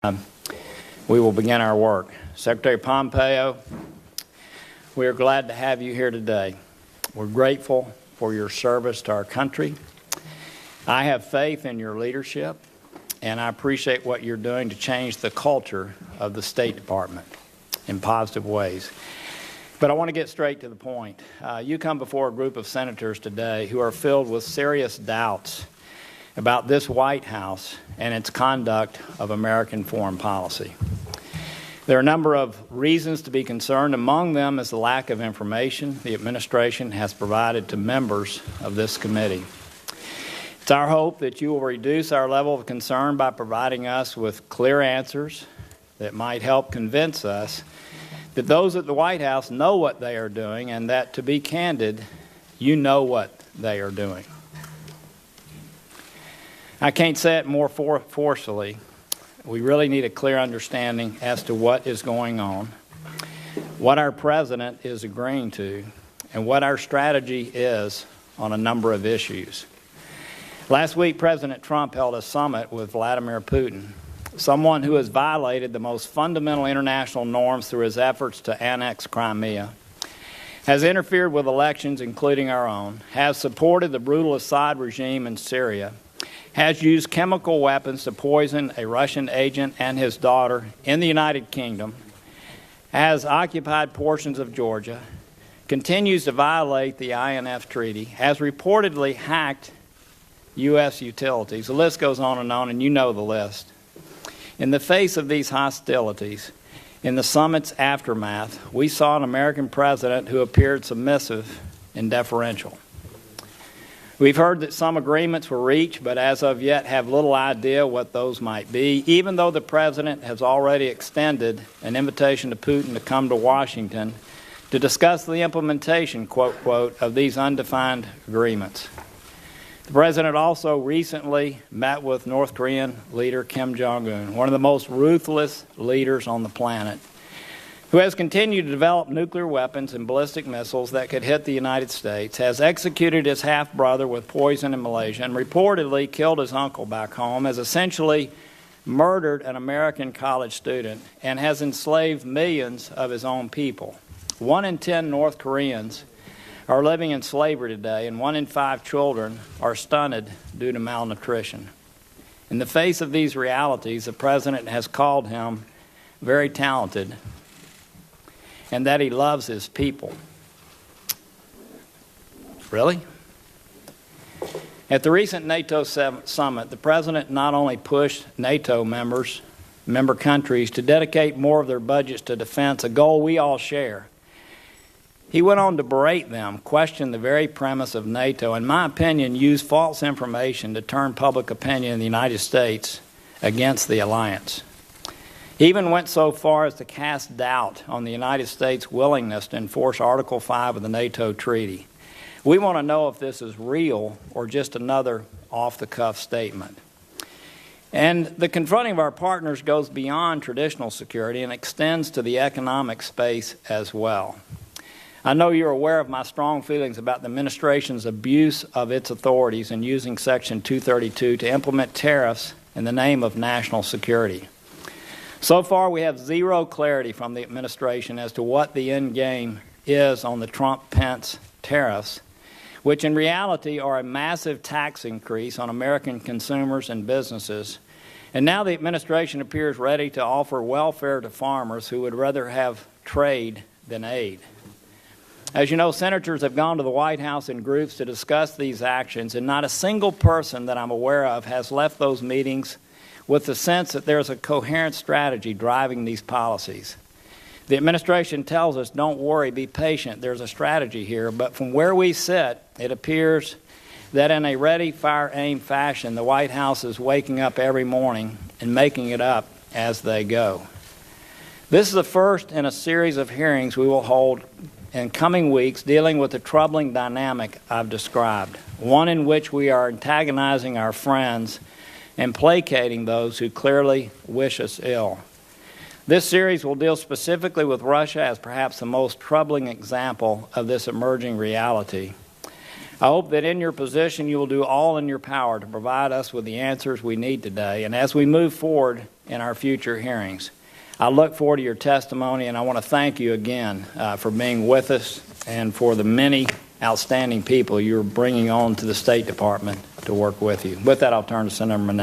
We will begin our work. Secretary Pompeo, we are glad to have you here today. We're grateful for your service to our country. I have faith in your leadership, and I appreciate what you're doing to change the culture of the State Department in positive ways. But I want to get straight to the point. You come before a group of senators today who are filled with serious doubts about this White House and its conduct of American foreign policy. There are a number of reasons to be concerned. Among them is the lack of information the administration has provided to members of this committee. It's our hope that you will reduce our level of concern by providing us with clear answers that might help convince us that those at the White House know what they are doing, and that, to be candid, you know what they are doing. I can't say it more forcefully. We really need a clear understanding as to what is going on, what our president is agreeing to, and what our strategy is on a number of issues. Last week, President Trump held a summit with Vladimir Putin, someone who has violated the most fundamental international norms through his efforts to annex Crimea, has interfered with elections, including our own, has supported the brutal Assad regime in Syria, has used chemical weapons to poison a Russian agent and his daughter in the United Kingdom, has occupied portions of Georgia, continues to violate the INF Treaty, has reportedly hacked U.S. utilities. The list goes on, and you know the list. In the face of these hostilities, in the summit's aftermath, we saw an American president who appeared submissive and deferential. We've heard that some agreements were reached, but as of yet have little idea what those might be, even though the president has already extended an invitation to Putin to come to Washington to discuss the implementation, quote, quote, of these undefined agreements. The president also recently met with North Korean leader Kim Jong-un, one of the most ruthless leaders on the planet, who has continued to develop nuclear weapons and ballistic missiles that could hit the United States, has executed his half-brother with poison in Malaysia, and reportedly killed his uncle back home, has essentially murdered an American college student, and has enslaved millions of his own people. 1 in 10 North Koreans are living in slavery today, and 1 in 5 children are stunted due to malnutrition. In the face of these realities, the president has called him very talented, and that he loves his people. Really? At the recent NATO summit, the president not only pushed NATO member countries to dedicate more of their budgets to defense, a goal we all share. He went on to berate them, question the very premise of NATO, and in my opinion, use false information to turn public opinion in the United States against the alliance. He even went so far as to cast doubt on the United States' willingness to enforce Article 5 of the NATO treaty. We want to know if this is real or just another off-the-cuff statement. And the confronting of our partners goes beyond traditional security and extends to the economic space as well. I know you're aware of my strong feelings about the administration's abuse of its authorities in using Section 232 to implement tariffs in the name of national security. So far, we have zero clarity from the administration as to what the end game is on the Trump-Pence tariffs, which in reality are a massive tax increase on American consumers and businesses. And now the administration appears ready to offer welfare to farmers who would rather have trade than aid. As you know, senators have gone to the White House in groups to discuss these actions, and not a single person that I'm aware of has left those meetings with the sense that there's a coherent strategy driving these policies. The administration tells us, don't worry, be patient, there's a strategy here. But from where we sit, it appears that in a ready, fire, aim fashion, the White House is waking up every morning and making it up as they go. This is the first in a series of hearings we will hold in coming weeks dealing with the troubling dynamic I've described, one in which we are antagonizing our friends and placating those who clearly wish us ill. This series will deal specifically with Russia as perhaps the most troubling example of this emerging reality. I hope that in your position you will do all in your power to provide us with the answers we need today and as we move forward in our future hearings. I look forward to your testimony, and I want to thank you again for being with us and for the many outstanding people you're bringing on to the State Department to work with you. With that, I'll turn to Senator Manette.